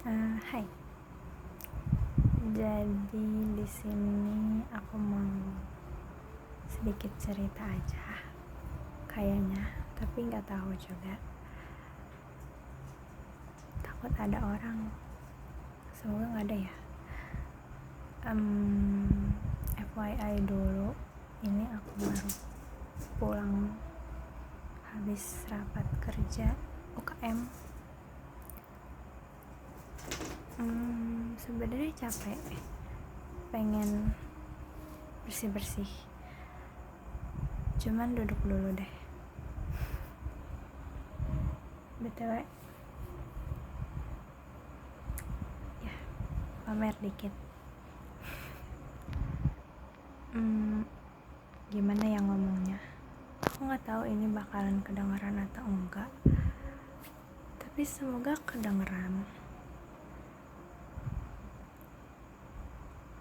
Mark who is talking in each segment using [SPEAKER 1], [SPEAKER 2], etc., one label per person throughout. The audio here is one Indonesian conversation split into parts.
[SPEAKER 1] Hai. Jadi di sini aku mau sedikit cerita aja, kayaknya, tapi nggak tahu juga. Takut ada orang, semoga nggak ada ya. FYI dulu, ini aku baru pulang habis rapat kerja UKM. Sebenarnya capek, pengen bersih-bersih, cuman duduk dulu deh. BTW ya, pamer dikit. Gimana ya ngomongnya, aku nggak tahu ini bakalan kedengeran atau enggak, tapi semoga kedengeran.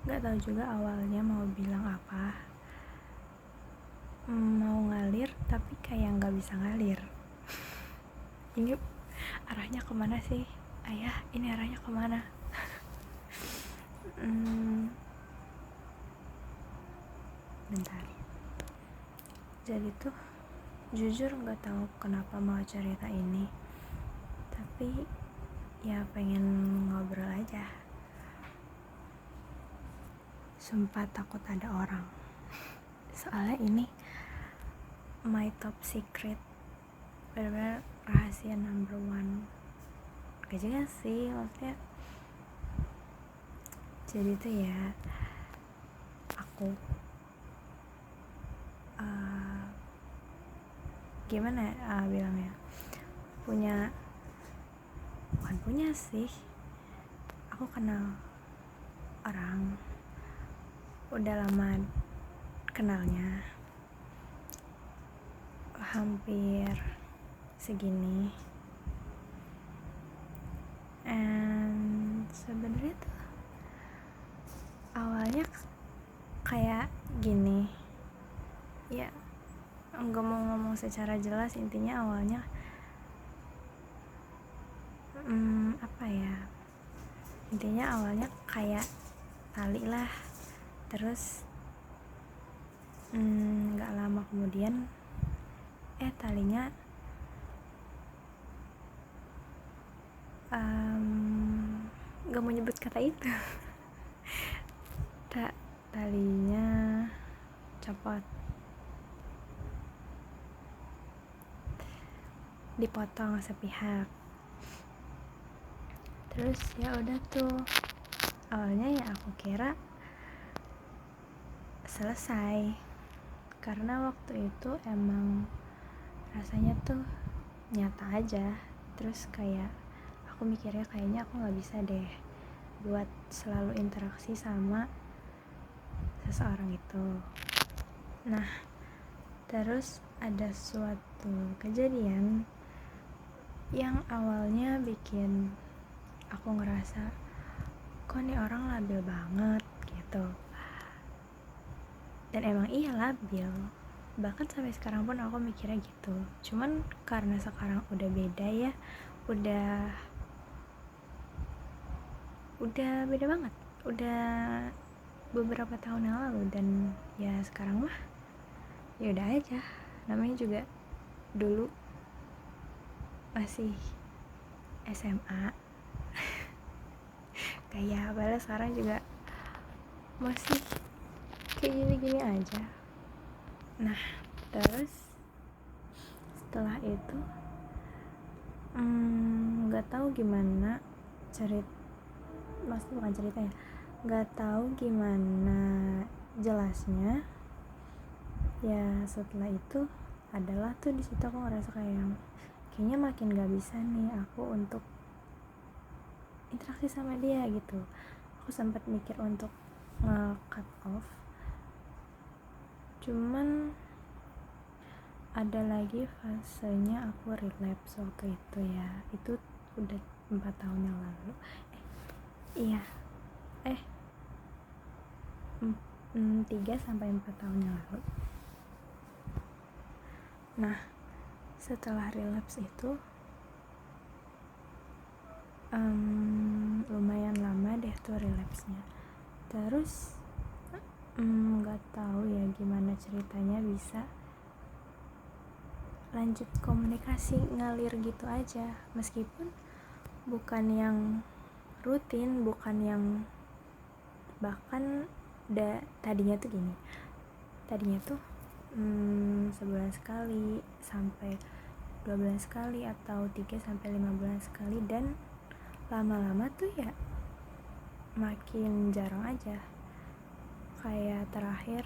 [SPEAKER 1] Nggak tahu juga awalnya mau bilang apa, mau ngalir tapi kayak nggak bisa ngalir. Ini arahnya kemana sih, ayah? Ini arahnya kemana? Bentar. Jadi tuh jujur nggak tahu kenapa mau cerita ini, tapi ya pengen ngobrol aja. Sumpah takut ada orang, soalnya ini my top secret, benar-benar rahasia number one. Gak juga sih, maksudnya jadi tuh ya, aku gimana bilangnya, bukan punya sih, aku kenal orang, udah lama kenalnya, hampir segini, and sebenarnya tuh awalnya kayak gini ya, nggak mau ngomong secara jelas, intinya awalnya intinya awalnya kayak tali lah, terus nggak lama kemudian talinya nggak mau nyebut kata itu. Talinya copot, dipotong sepihak. Terus ya udah tuh, awalnya ya aku kira selesai, karena waktu itu emang rasanya tuh nyata aja. Terus kayak aku mikirnya kayaknya aku nggak bisa deh buat selalu interaksi sama seseorang itu. Nah, terus ada suatu kejadian yang awalnya bikin aku ngerasa, kok nih orang labil banget gitu. Dan emang iya labil, bahkan sampai sekarang pun aku mikirnya gitu. Cuman karena sekarang udah beda ya, udah beda banget, udah beberapa tahun yang lalu. Dan ya sekarang mah ya udah aja, namanya juga dulu masih SMA. Kayak padahal sekarang juga masih kayak gini-gini aja. Nah, terus setelah itu nggak tahu gimana maksudnya bukan ceritanya, nggak tahu gimana jelasnya ya. Setelah itu adalah tuh di situ aku ngerasa kayaknya makin gak bisa nih aku untuk interaksi sama dia gitu. Aku sempat mikir untuk nge-cut off, cuman ada lagi fasenya aku relapse waktu itu ya. Itu udah 4 tahun yang lalu. 3-4 tahun yang lalu. Nah, setelah relapse itu relapse-nya. Terus nggak tahu ya gimana ceritanya bisa lanjut komunikasi ngalir gitu aja, meskipun bukan yang rutin, bukan yang bahkan tadinya tuh gini, tadinya tuh sebulan sekali sampai 2 bulan sekali atau 3 sampai 5 bulan sekali, dan lama-lama tuh ya makin jarang aja. Kayak terakhir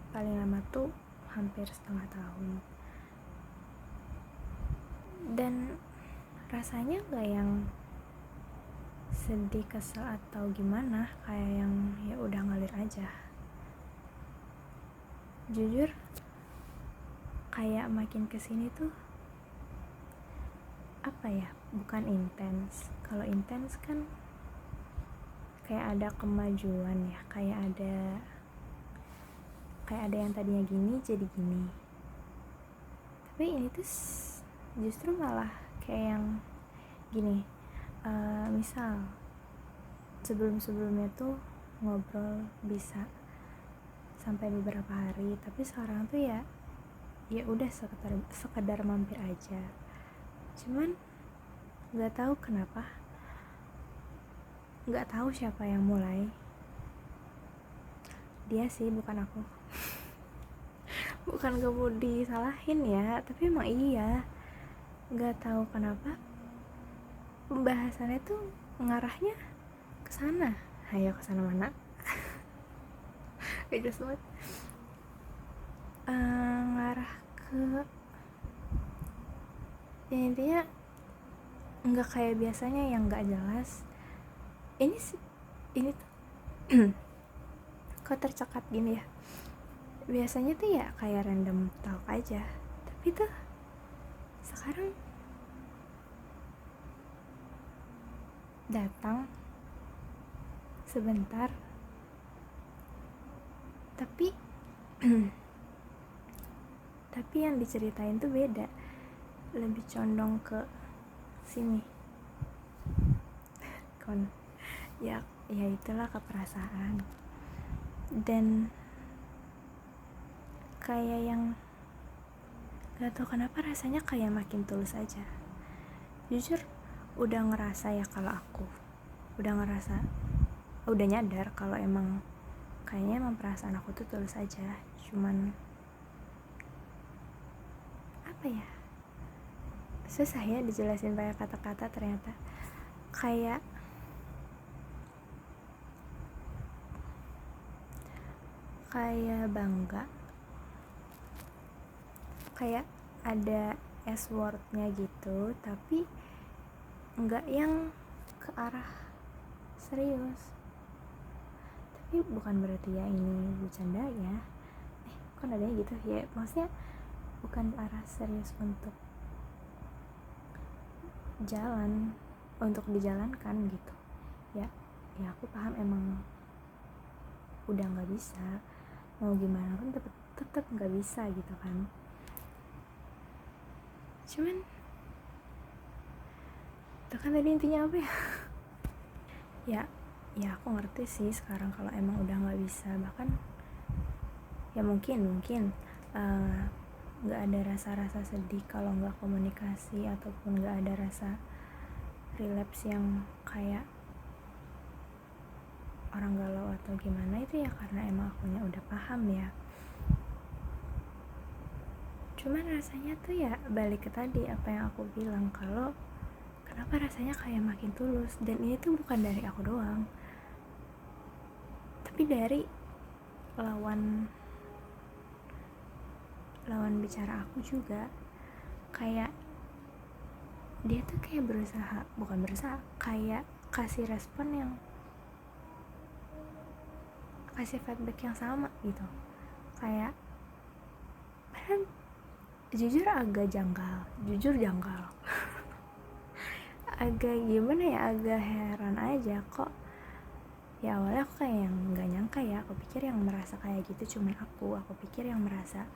[SPEAKER 1] paling lama tuh hampir setengah tahun, dan rasanya gak yang sedih, kesel atau gimana, kayak yang ya udah ngalir aja. Jujur kayak makin kesini tuh apa ya, bukan intens. Kalau intens kan kayak ada kemajuan ya, kayak ada yang tadinya gini jadi gini. Tapi ini tuh justru malah kayak yang gini, misal sebelumnya tuh ngobrol bisa sampai beberapa hari, tapi sekarang tuh ya udah sekedar mampir aja. Cuman nggak tahu kenapa, nggak tahu siapa yang mulai. Dia sih, bukan aku. Bukan gak mau disalahin ya, tapi emang iya, nggak tahu kenapa pembahasannya tuh ngarahnya ke sana. Ayo ke sana mana? Jelas banget. Ngarah ke ya, intinya nggak kayak biasanya yang nggak jelas. Ini tuh kok tercekat gini ya. Biasanya tuh ya kayak random talk aja, tapi tuh sekarang datang sebentar, tapi tapi yang diceritain tuh beda, lebih condong ke sini kon ya itulah, ke perasaan. Dan kayak yang gak tau kenapa rasanya kayak makin tulus aja. Jujur udah ngerasa ya, kalau aku udah nyadar kalau kayaknya emang perasaan aku tuh tulus aja. Cuman apa ya, susah ya dijelasin pakai kata-kata. Ternyata kayak bangga, kayak ada S word-nya gitu, tapi nggak yang ke arah serius. Tapi bukan berarti ya ini bercanda ya, kok nadanya gitu ya, maksudnya bukan ke arah serius untuk dijalankan gitu ya. Aku paham emang udah nggak bisa, mau gimana pun tetap nggak bisa gitu kan. Cuman itu kan tadi intinya apa ya ya aku ngerti sih sekarang kalau emang udah nggak bisa. Bahkan ya mungkin nggak ada rasa sedih kalau nggak komunikasi, ataupun nggak ada rasa relapse yang kayak orang galau atau gimana, itu ya karena emang akunya udah paham ya. Cuman rasanya tuh ya balik ke tadi apa yang aku bilang, kalau kenapa rasanya kayak makin tulus. Dan ini tuh bukan dari aku doang, tapi dari lawan bicara aku juga. Kayak dia tuh kayak bukan berusaha, kayak kasih respon yang kasih feedback yang sama gitu. Kayak jujur janggal agak gimana ya, agak heran aja kok. Ya awalnya aku kayak yang gak nyangka ya, aku pikir yang merasa kayak gitu cuman aku pikir yang merasa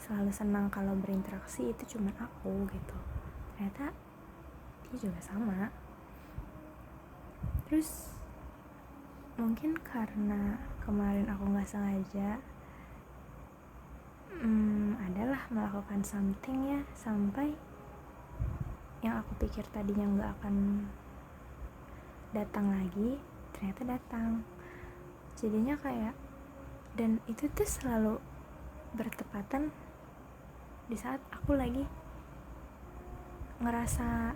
[SPEAKER 1] selalu senang kalau berinteraksi itu cuman aku gitu. Ternyata dia juga sama. Terus mungkin karena kemarin aku nggak sengaja adalah melakukan something ya, sampai yang aku pikir tadinya nggak akan datang lagi ternyata datang. Jadinya kayak, dan itu tuh selalu bertepatan di saat aku lagi ngerasa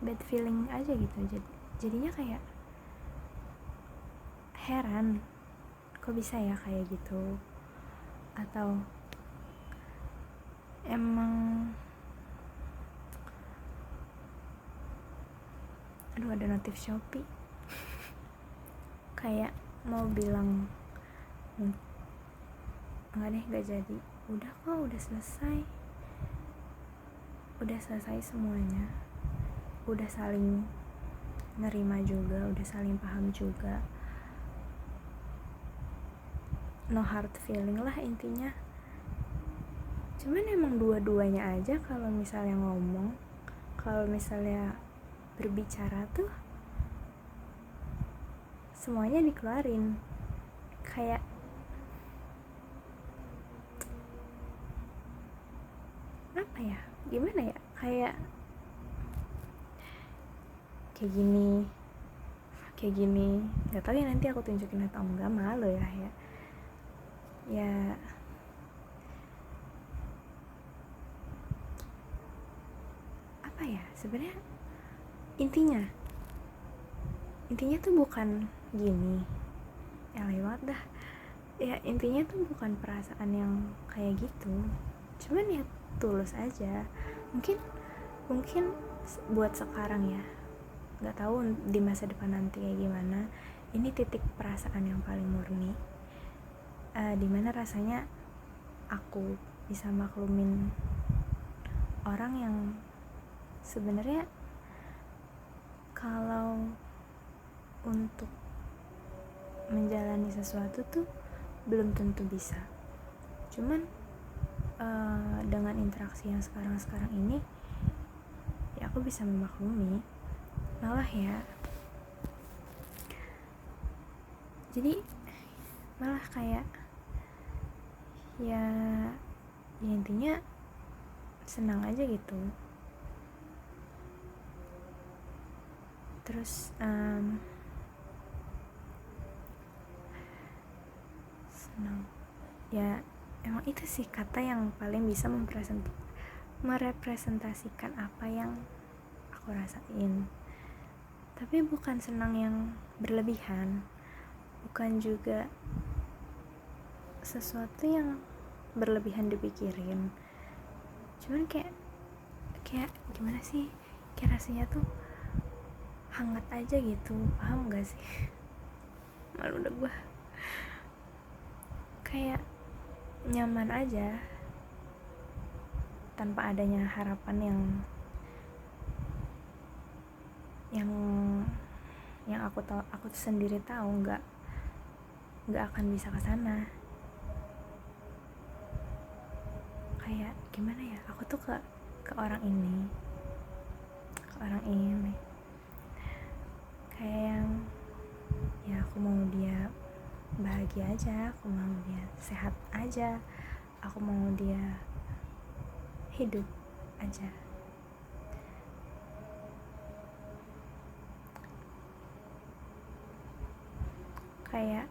[SPEAKER 1] bad feeling aja gitu. Jadinya kayak heran, kok bisa ya kayak gitu, atau emang aduh ada notif Shopee kayak mau bilang enggak deh, gak jadi, udah kok, udah selesai semuanya, udah saling nerima juga, udah saling paham juga, no hard feeling lah intinya. Cuman emang dua-duanya aja kalau misalnya ngomong, kalau misalnya berbicara tuh semuanya dikeluarin. Kayak apa ya, gimana ya, kayak gini, nggak tahu ya nanti aku tunjukin atau enggak, malu ya apa ya, sebenarnya intinya tuh bukan gini ya, lewat dah ya, intinya tuh bukan perasaan yang kayak gitu, cuman ya tulus aja. Mungkin buat sekarang ya, nggak tahu di masa depan nanti kayak gimana, ini titik perasaan yang paling murni, dimana rasanya aku bisa maklumin orang yang sebenarnya kalau untuk menjalani sesuatu tuh belum tentu bisa. Cuman dengan interaksi yang sekarang ini ya aku bisa memaklumi, malah ya, jadi malah kayak ya intinya senang aja gitu. Terus senang ya, emang itu sih kata yang paling bisa merepresentasikan apa yang aku rasain. Tapi bukan senang yang berlebihan, bukan juga sesuatu yang berlebihan dipikirin, cuman kayak gimana sih, kayak rasanya tuh hangat aja gitu, paham gak sih? Malu udah gue, kayak nyaman aja tanpa adanya harapan yang aku sendiri tahu nggak akan bisa kesana. Kayak gimana ya, aku tuh ke orang ini kayak yang ya aku mau dia bahagia aja, aku mau dia sehat aja, aku mau dia hidup aja. Kayak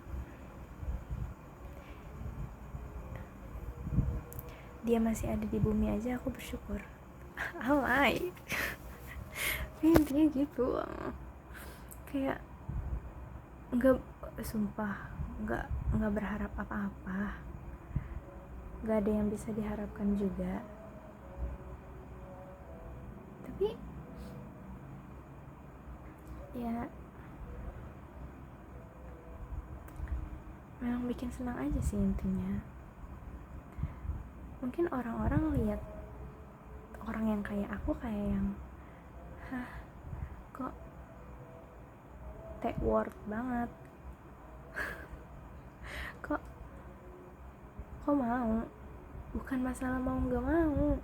[SPEAKER 1] dia masih ada di bumi aja aku bersyukur. Alay intinya gitu. Kayak nggak berharap apa-apa, nggak ada yang bisa diharapkan juga, tapi ya memang bikin senang aja sih intinya. Mungkin orang-orang lihat orang yang kayak aku kayak yang kok take word banget kok mau, bukan masalah mau nggak mau,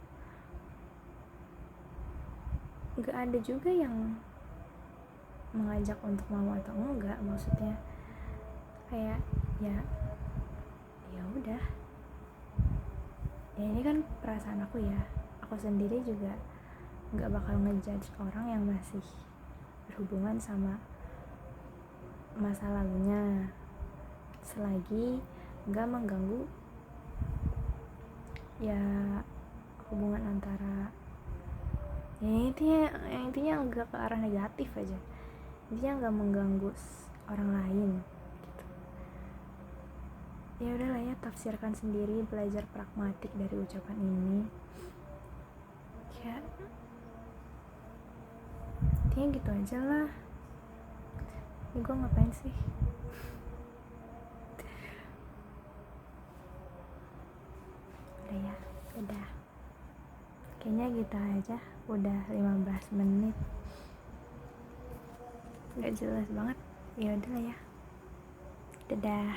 [SPEAKER 1] nggak ada juga yang mengajak untuk mau atau enggak, maksudnya kayak ya udah ya, ini kan perasaan aku ya, aku sendiri juga nggak bakal ngejudge orang yang masih berhubungan sama masa lalunya selagi nggak mengganggu ya hubungan antara ya, intinya nggak ke arah negatif aja, intinya nggak mengganggu orang lain gitu. Ya udahlah ya, tafsirkan sendiri, belajar pragmatik dari ucapan ini ya, intinya gitu aja lah. Ini gue ngapain sih? Udah ya, udah kayaknya gitu aja, udah 15 menit nggak jelas banget. Ya udahlah ya, dadah.